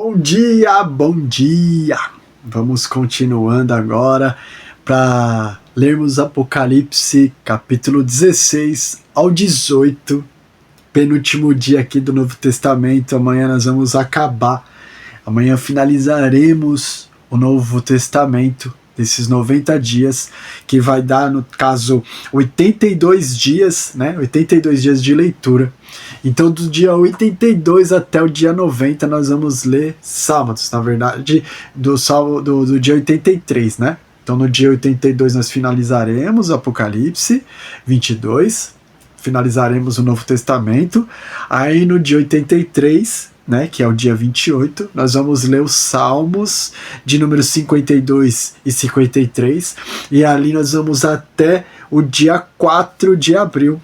Bom dia, bom dia! Vamos continuando agora para lermos Apocalipse capítulo 16 ao 18, penúltimo dia aqui do Novo Testamento. Amanhã nós vamos acabar, amanhã finalizaremos o Novo Testamento desses 90 dias, que vai dar, no caso, 82 dias, né? 82 dias de leitura. Então, do dia 82 até o dia 90, nós vamos ler Salmos, na verdade, do dia 83, né? Então, no dia 82, nós finalizaremos Apocalipse 22, finalizaremos o Novo Testamento. Aí, no dia 83, né, que é o dia 28, nós vamos ler os Salmos de números 52 e 53, e ali nós vamos até o dia 4 de abril,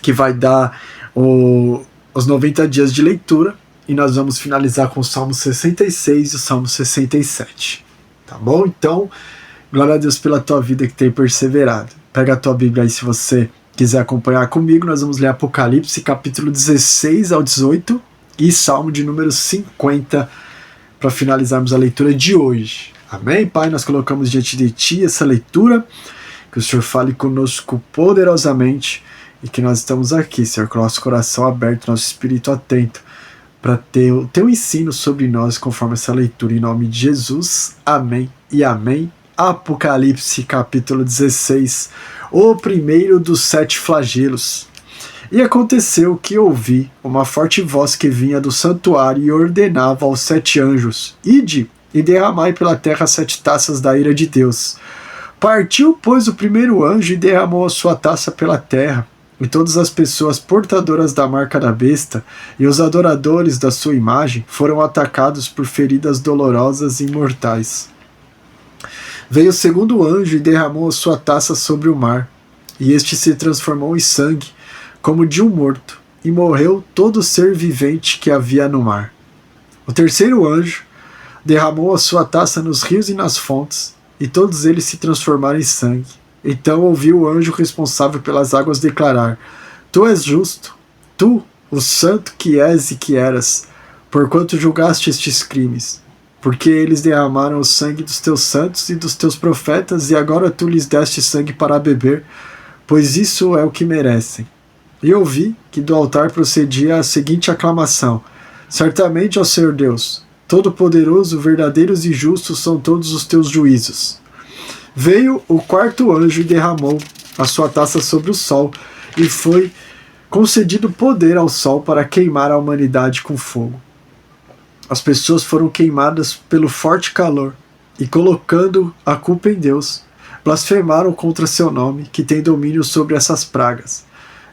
que vai dar os 90 dias de leitura, e nós vamos finalizar com o Salmo 66 e o Salmo 67. Tá bom? Então, glória a Deus pela tua vida que tem perseverado. Pega a tua Bíblia aí se você quiser acompanhar comigo. Nós vamos ler Apocalipse capítulo 16 ao 18 e Salmo de número 50 para finalizarmos a leitura de hoje. Amém, Pai? Nós colocamos diante de Ti essa leitura, que o Senhor fale conosco poderosamente e que nós estamos aqui, Senhor, com o nosso coração aberto, nosso espírito atento, para ter o Teu ensino sobre nós conforme essa leitura, em nome de Jesus. Amém e amém. Apocalipse capítulo 16, o primeiro dos 7 flagelos. E aconteceu que ouvi uma forte voz que vinha do santuário e ordenava aos 7 anjos: Ide e derramai pela terra 7 taças da ira de Deus. Partiu, pois, o primeiro anjo e derramou a sua taça pela terra, e todas as pessoas portadoras da marca da besta e os adoradores da sua imagem foram atacados por feridas dolorosas e mortais. Veio o segundo anjo e derramou a sua taça sobre o mar, e este se transformou em sangue, como de um morto, e morreu todo ser vivente que havia no mar. O terceiro anjo derramou a sua taça nos rios e nas fontes, e todos eles se transformaram em sangue. Então ouviu o anjo responsável pelas águas declarar: Tu és justo, tu, o santo que és e que eras, porquanto julgaste estes crimes, porque eles derramaram o sangue dos teus santos e dos teus profetas, e agora tu lhes deste sangue para beber, pois isso é o que merecem. E ouvi que do altar procedia a seguinte aclamação: Certamente, ó Senhor Deus, Todo-Poderoso, verdadeiros e justos são todos os teus juízos. Veio o quarto anjo e derramou a sua taça sobre o sol, e foi concedido poder ao sol para queimar a humanidade com fogo. As pessoas foram queimadas pelo forte calor, e colocando a culpa em Deus, blasfemaram contra seu nome, que tem domínio sobre essas pragas.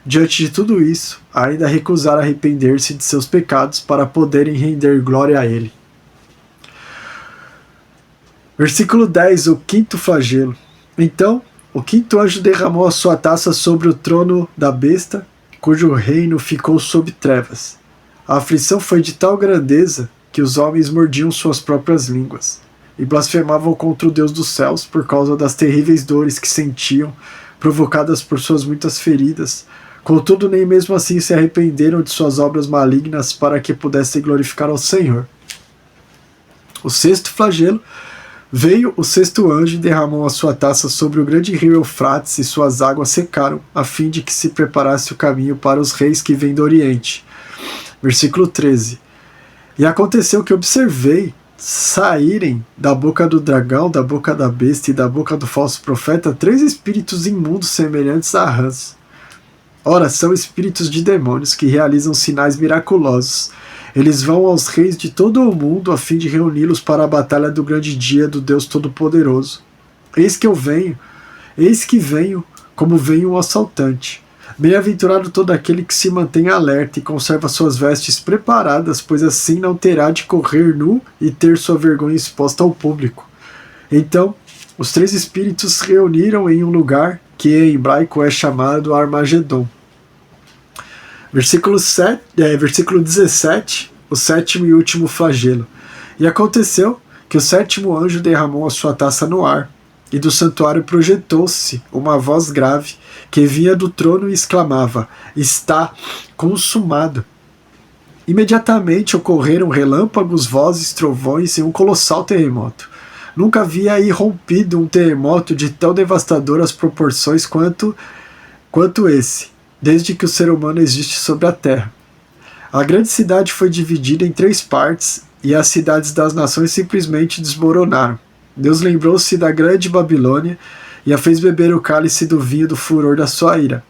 Diante de tudo isso, ainda recusaram arrepender-se de seus pecados para poderem render glória a Ele. Versículo 10, o quinto flagelo. Então, o quinto anjo derramou a sua taça sobre o trono da besta, cujo reino ficou sob trevas. A aflição foi de tal grandeza que os homens mordiam suas próprias línguas e blasfemavam contra o Deus dos céus por causa das terríveis dores que sentiam, provocadas por suas muitas feridas. Contudo, nem mesmo assim se arrependeram de suas obras malignas para que pudessem glorificar ao Senhor. O sexto flagelo. Veio o sexto anjo e derramou a sua taça sobre o grande rio Eufrates, e suas águas secaram, a fim de que se preparasse o caminho para os reis que vêm do Oriente. Versículo 13. E aconteceu que observei saírem da boca do dragão, da boca da besta e da boca do falso profeta 3 espíritos imundos semelhantes a rãs. Ora, são espíritos de demônios que realizam sinais miraculosos. Eles vão aos reis de todo o mundo a fim de reuni-los para a batalha do grande dia do Deus Todo-Poderoso. Eis que venho, como vem um assaltante. Bem-aventurado todo aquele que se mantém alerta e conserva suas vestes preparadas, pois assim não terá de correr nu e ter sua vergonha exposta ao público. Então, os 3 espíritos se reuniram em um lugar que em hebraico é chamado Armagedon. Versículo 17, o sétimo e último flagelo. E aconteceu que o sétimo anjo derramou a sua taça no ar, e do santuário projetou-se uma voz grave, que vinha do trono e exclamava: Está consumado. Imediatamente ocorreram relâmpagos, vozes, trovões e um colossal terremoto. Nunca havia irrompido um terremoto de tão devastadoras proporções quanto esse, desde que o ser humano existe sobre a Terra. A grande cidade foi dividida em 3 partes e as cidades das nações simplesmente desmoronaram. Deus lembrou-se da grande Babilônia e a fez beber o cálice do vinho do furor da sua ira.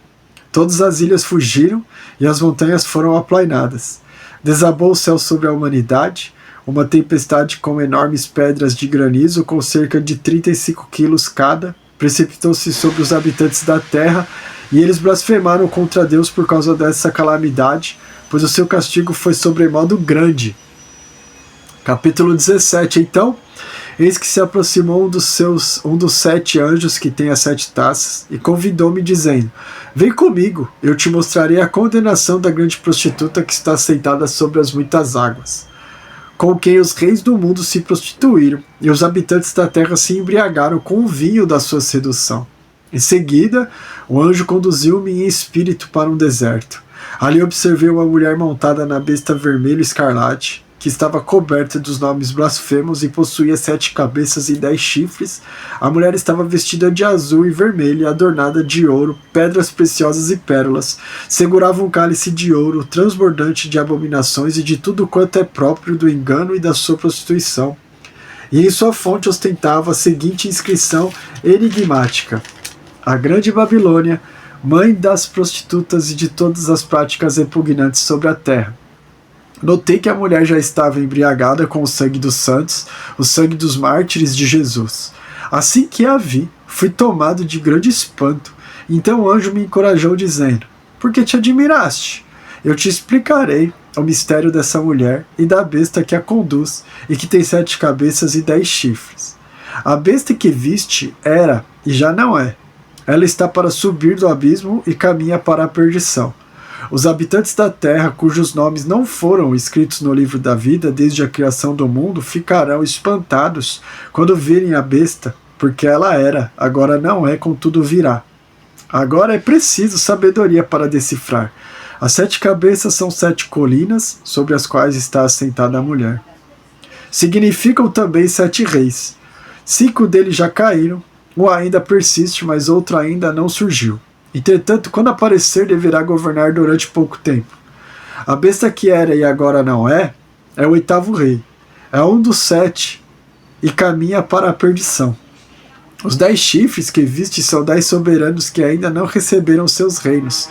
Todas as ilhas fugiram e as montanhas foram aplainadas. Desabou o céu sobre a humanidade, uma tempestade com enormes pedras de granizo com cerca de 35 quilos cada, precipitou-se sobre os habitantes da terra e eles blasfemaram contra Deus por causa dessa calamidade, pois o seu castigo foi sobremodo grande. Capítulo 17. Então, eis que se aproximou um dos 7 anjos que tem as 7 taças e convidou-me dizendo: vem comigo, eu te mostrarei a condenação da grande prostituta que está sentada sobre as muitas águas, com quem os reis do mundo se prostituíram e os habitantes da terra se embriagaram com o vinho da sua sedução. Em seguida, o anjo conduziu-me em espírito para um deserto. Ali observei uma mulher montada na besta vermelho escarlate, que estava coberta dos nomes blasfemos e possuía 7 cabeças e 10 chifres. A mulher estava vestida de azul e vermelho, adornada de ouro, pedras preciosas e pérolas. Segurava um cálice de ouro, transbordante de abominações e de tudo quanto é próprio do engano e da sua prostituição. E em sua fonte ostentava a seguinte inscrição enigmática: a grande Babilônia, mãe das prostitutas e de todas as práticas repugnantes sobre a terra. Notei que a mulher já estava embriagada com o sangue dos santos, o sangue dos mártires de Jesus. Assim que a vi, fui tomado de grande espanto. Então o anjo me encorajou dizendo: por que te admiraste? Eu te explicarei o mistério dessa mulher e da besta que a conduz e que tem 7 cabeças e 10 chifres. A besta que viste era e já não é. Ela está para subir do abismo e caminha para a perdição. Os habitantes da terra, cujos nomes não foram escritos no livro da vida desde a criação do mundo, ficarão espantados quando virem a besta, porque ela era, agora não é, contudo virá. Agora é preciso sabedoria para decifrar. As 7 cabeças são 7 colinas, sobre as quais está assentada a mulher. Significam também 7 reis. 5 deles já caíram, um ainda persiste, mas outro ainda não surgiu. Entretanto, quando aparecer, deverá governar durante pouco tempo. A besta que era e agora não é o 8º rei. É um dos 7 e caminha para a perdição. Os 10 chifres que viste são 10 soberanos que ainda não receberam seus reinos,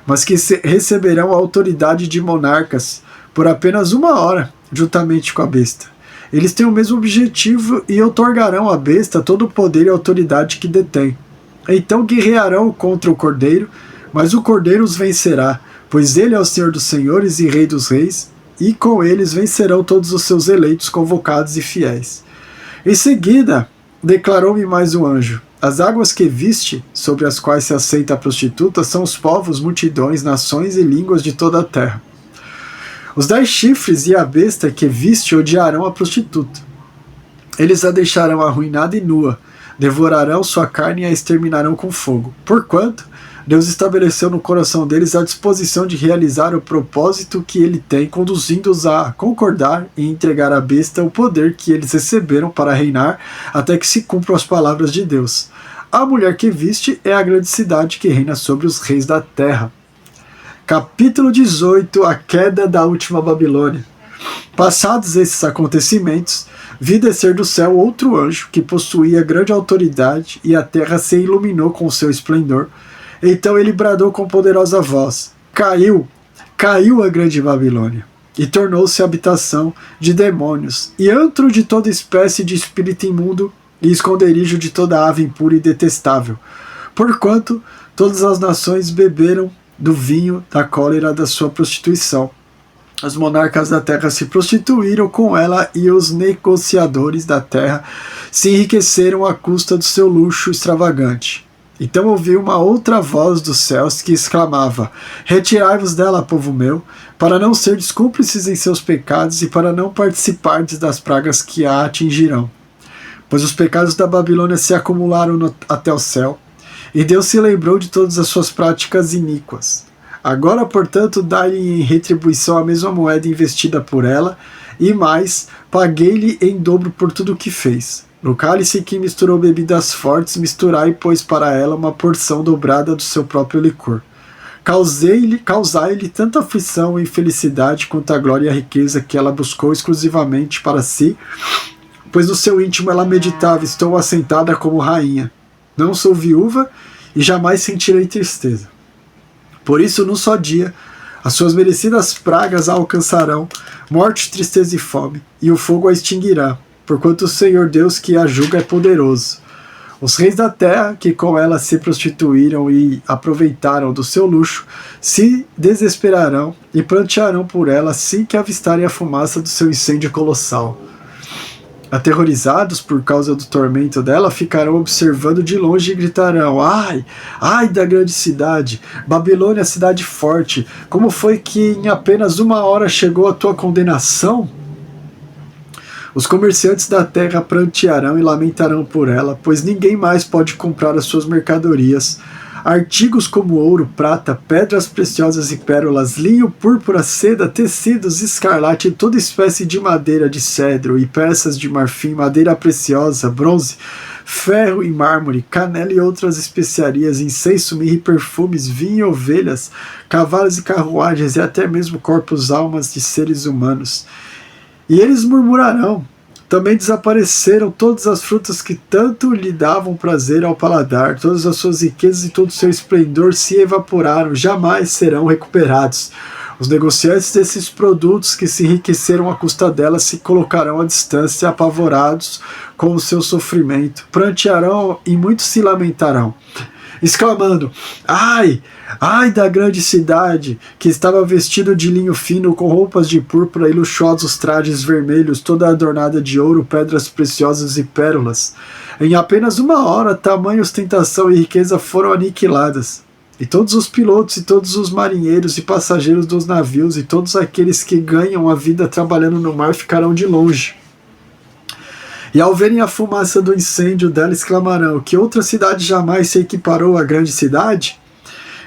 mas que receberão a autoridade de monarcas por apenas 1 hora, juntamente com a besta. Eles têm o mesmo objetivo e outorgarão à besta todo o poder e autoridade que detém. Então guerrearão contra o Cordeiro, mas o Cordeiro os vencerá, pois ele é o Senhor dos senhores e Rei dos reis, e com eles vencerão todos os seus eleitos, convocados e fiéis. Em seguida, declarou-me mais um anjo: as águas que viste, sobre as quais se assenta a prostituta, são os povos, multidões, nações e línguas de toda a terra. Os 10 chifres e a besta que viste odiarão a prostituta. Eles a deixarão arruinada e nua, devorarão sua carne e a exterminarão com fogo. Porquanto, Deus estabeleceu no coração deles a disposição de realizar o propósito que ele tem, conduzindo-os a concordar e entregar à besta o poder que eles receberam para reinar, até que se cumpram as palavras de Deus. A mulher que viste é a grande cidade que reina sobre os reis da terra. Capítulo 18. A queda da última Babilônia. Passados esses acontecimentos, vi descer do céu outro anjo, que possuía grande autoridade, e a terra se iluminou com seu esplendor. Então ele bradou com poderosa voz: caiu a grande Babilônia, e tornou-se habitação de demônios, e antro de toda espécie de espírito imundo, e esconderijo de toda ave impura e detestável. Porquanto todas as nações beberam do vinho da cólera da sua prostituição. Os monarcas da terra se prostituíram com ela e os negociadores da terra se enriqueceram à custa do seu luxo extravagante. Então ouvi uma outra voz dos céus que exclamava: retirai-vos dela, povo meu, para não serdes cúmplices em seus pecados e para não participardes das pragas que a atingirão. Pois os pecados da Babilônia se acumularam até o céu, e Deus se lembrou de todas as suas práticas iníquas. Agora, portanto, dai-lhe em retribuição a mesma moeda investida por ela, e mais, paguei-lhe em dobro por tudo o que fez. No cálice que misturou bebidas fortes, misturai, pois, para ela uma porção dobrada do seu próprio licor. Causai-lhe tanta aflição e infelicidade quanto a glória e a riqueza que ela buscou exclusivamente para si, pois no seu íntimo ela meditava: estou assentada como rainha. Não sou viúva e jamais sentirei tristeza. Por isso, num só dia, as suas merecidas pragas a alcançarão, morte, tristeza e fome, e o fogo a extinguirá, porquanto o Senhor Deus que a julga é poderoso. Os reis da terra, que com ela se prostituíram e aproveitaram do seu luxo, se desesperarão e prantearão por ela assim que avistarem a fumaça do seu incêndio colossal. Aterrorizados por causa do tormento dela, ficarão observando de longe e gritarão: ai, ai da grande cidade, Babilônia, cidade forte, como foi que em apenas 1 hora chegou a tua condenação? Os comerciantes da terra prantearão e lamentarão por ela, pois ninguém mais pode comprar as suas mercadorias. Artigos como ouro, prata, pedras preciosas e pérolas, linho, púrpura, seda, tecidos, escarlate e toda espécie de madeira de cedro e peças de marfim, madeira preciosa, bronze, ferro e mármore, canela e outras especiarias, incenso, mirra e perfumes, vinho e ovelhas, cavalos e carruagens e até mesmo corpos, almas de seres humanos. E eles murmurarão: também desapareceram todas as frutas que tanto lhe davam prazer ao paladar, todas as suas riquezas e todo o seu esplendor se evaporaram, jamais serão recuperados. Os negociantes desses produtos que se enriqueceram à custa dela se colocarão à distância, apavorados com o seu sofrimento, prantearão e muitos se lamentarão, exclamando: ai, ai da grande cidade, que estava vestido de linho fino, com roupas de púrpura e luxuosos trajes vermelhos, toda adornada de ouro, pedras preciosas e pérolas. Em apenas 1 hora, tamanha ostentação e riqueza foram aniquiladas. E todos os pilotos e todos os marinheiros e passageiros dos navios e todos aqueles que ganham a vida trabalhando no mar ficarão de longe. E ao verem a fumaça do incêndio dela, exclamarão: que outra cidade jamais se equiparou à grande cidade?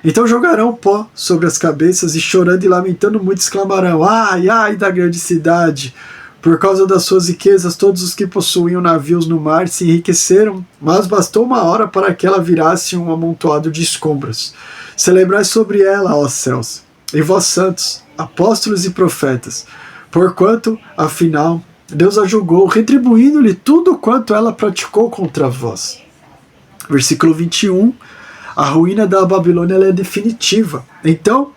Então jogarão pó sobre as cabeças e, chorando e lamentando muito, exclamarão: ai, ai da grande cidade! Por causa das suas riquezas, todos os que possuíam navios no mar se enriqueceram, mas bastou 1 hora para que ela virasse um amontoado de escombros. Celebrai sobre ela, ó céus, e vós santos, apóstolos e profetas, porquanto, afinal, Deus a julgou, retribuindo-lhe tudo quanto ela praticou contra vós. Versículo 21. A ruína da Babilônia é definitiva. Então,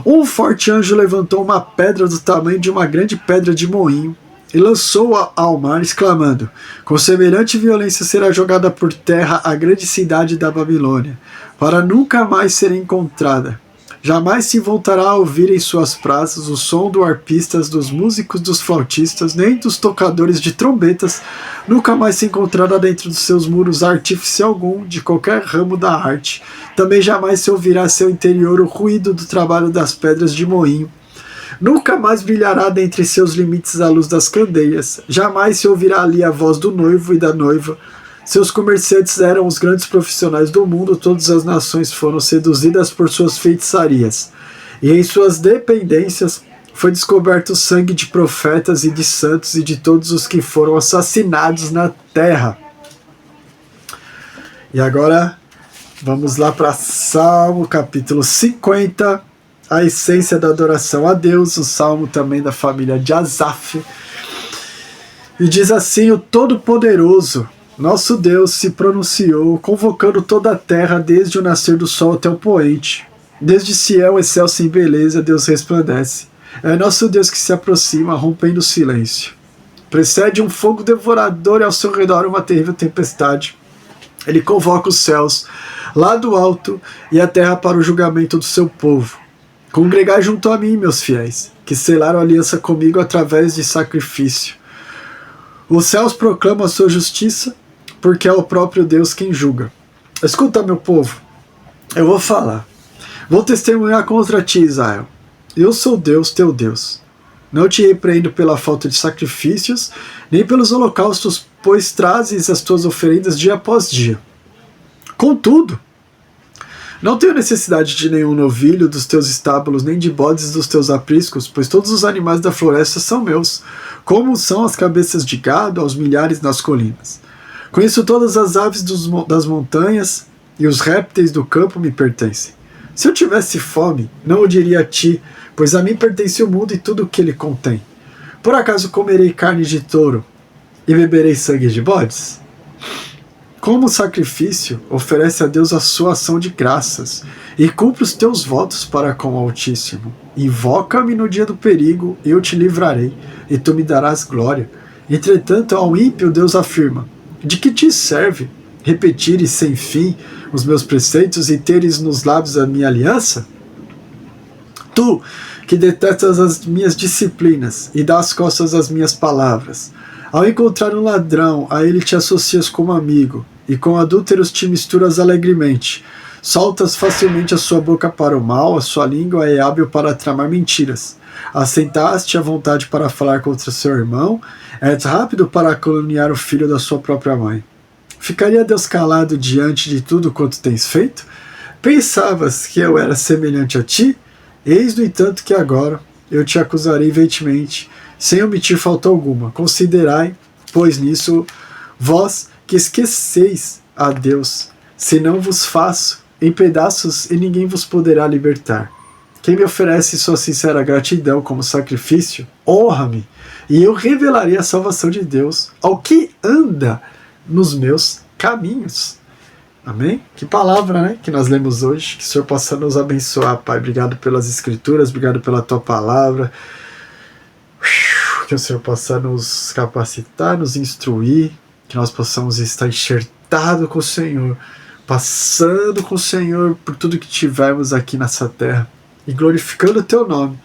um forte anjo levantou uma pedra do tamanho de uma grande pedra de moinho e lançou-a ao mar, exclamando: com semelhante violência será jogada por terra a grande cidade da Babilônia, para nunca mais ser encontrada. Jamais se voltará a ouvir em suas praças o som dos arpistas, dos músicos, dos flautistas, nem dos tocadores de trombetas. Nunca mais se encontrará dentro dos seus muros artífice algum de qualquer ramo da arte. Também jamais se ouvirá a seu interior o ruído do trabalho das pedras de moinho. Nunca mais brilhará dentre seus limites a luz das candeias. Jamais se ouvirá ali a voz do noivo e da noiva. Seus comerciantes eram os grandes profissionais do mundo, todas as nações foram seduzidas por suas feitiçarias. E em suas dependências foi descoberto o sangue de profetas e de santos e de todos os que foram assassinados na terra. E agora vamos lá para Salmo capítulo 50, a essência da adoração a Deus, o salmo também da família de Asaf. E diz assim: o Todo-Poderoso, nosso Deus, se pronunciou, convocando toda a terra desde o nascer do sol até o poente. Desde Sião, excelso em beleza, Deus resplandece. É nosso Deus que se aproxima, rompendo o silêncio. Precede um fogo devorador e ao seu redor uma terrível tempestade. Ele convoca os céus lá do alto e a terra para o julgamento do seu povo. Congregai junto a mim, meus fiéis, que selaram aliança comigo através de sacrifício. Os céus proclamam a sua justiça, porque é o próprio Deus quem julga. Escuta, meu povo, eu vou falar. Vou testemunhar contra ti, Israel. Eu sou Deus, teu Deus. Não te repreendo pela falta de sacrifícios, nem pelos holocaustos, pois trazes as tuas oferendas dia após dia. Contudo, Não tenho necessidade de nenhum novilho dos teus estábulos, nem de bodes dos teus apriscos, pois todos os animais da floresta são meus, como são as cabeças de gado aos milhares nas colinas. Conheço todas as aves das montanhas, e os répteis do campo me pertencem. Se eu tivesse fome, não o diria a ti, pois a mim pertence o mundo e tudo o que ele contém. Por acaso comerei carne de touro e beberei sangue de bodes? Como sacrifício, oferece a Deus a sua ação de graças, e cumpre os teus votos para com o Altíssimo. Invoca-me no dia do perigo, eu te livrarei, e tu me darás glória. Entretanto, ao ímpio Deus afirma: de que te serve repetires sem fim os meus preceitos e teres nos lábios a minha aliança? Tu, que detestas as minhas disciplinas e dás costas às minhas palavras, ao encontrar um ladrão, a ele te associas como amigo, e com adúlteros te misturas alegremente. Soltas facilmente a sua boca para o mal, a sua língua é hábil para tramar mentiras. Assentaste à vontade para falar contra seu irmão, és rápido para caluniar o filho da sua própria mãe. Ficaria Deus calado diante de tudo quanto tens feito? Pensavas que eu era semelhante a ti? Eis, no entanto, que agora eu te acusarei veementemente, sem omitir falta alguma. Considerai, pois nisso, vós que esqueceis a Deus, se não vos faço em pedaços e ninguém vos poderá libertar. Quem me oferece sua sincera gratidão como sacrifício, honra-me, e eu revelarei a salvação de Deus ao que anda nos meus caminhos. Amém? Que palavra, né, que nós lemos hoje. Que o Senhor possa nos abençoar, Pai. Obrigado pelas escrituras, obrigado pela tua palavra. Que o Senhor possa nos capacitar, nos instruir, que nós possamos estar enxertados com o Senhor, passando com o Senhor por tudo que tivermos aqui nessa terra e glorificando o teu nome,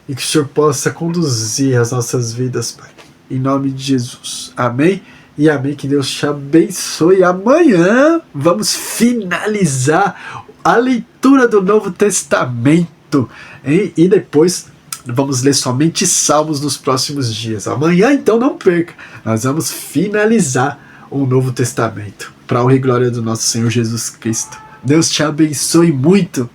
e que o Senhor possa conduzir as nossas vidas, Pai. Em nome de Jesus. Amém? E amém, que Deus te abençoe. Amanhã vamos finalizar a leitura do Novo Testamento, hein? E depois vamos ler somente Salmos nos próximos dias. Amanhã, então, não perca, nós vamos finalizar o Novo Testamento, para a honra e glória do nosso Senhor Jesus Cristo. Deus te abençoe muito.